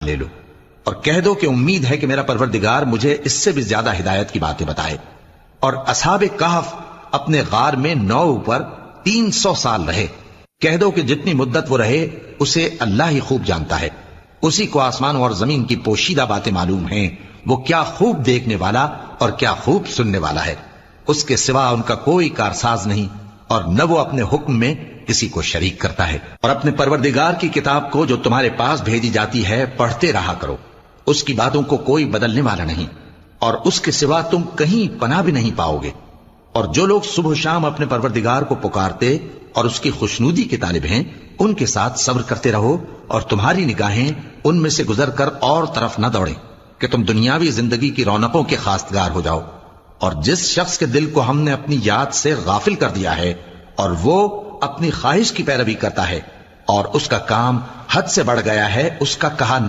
ले लो और कह दो कि उम्मीद है कि मेरा परवरदिगार मुझे इससे भी ज्यादा हिदायत की बातें बताए। और असहाबे कहफ अपने गार में 9 ऊपर 300 साल रहे। कह दो कि जितनी मुद्दत वो रहे उसे अल्लाह ही खूब जानता है। उसी को आसमान और जमीन की पोशीदा बातें मालूम हैं। वो क्या खूब देखने वाला और क्या खूब सुनने वाला है। उसके सिवा उनका कोई कारसाज नहीं और न वो अपने हुक्म में किसी को शरीक करता है। और अपने परवरदिगार की किताब को जो तुम्हारे पास भेजी जाती है पढ़ते रहा करो। उसकी बातों को कोई बदलने वाला नहीं और उसके सिवा तुम कहीं पनाह भी नहीं पाओगे। और जो लोग सुबह शाम अपने परवरदिगार को पुकारते और उसकी खुशनूदी के तालिब हैं, उनके साथ सब्र करते रहो और तुम्हारी निगाहें उनमें से गुजर कर और तरफ न दौड़े कि तुम दुनियावी जिंदगी की रौनकों के खास्तगार हो जाओ। और जिस शख्स के दिल को हमने अपनी याद से गाफिल कर दिया है और वो अपनी ख्वाहिश की पैरवी करता है और उसका काम हद से बढ़ गया है, उसका कहा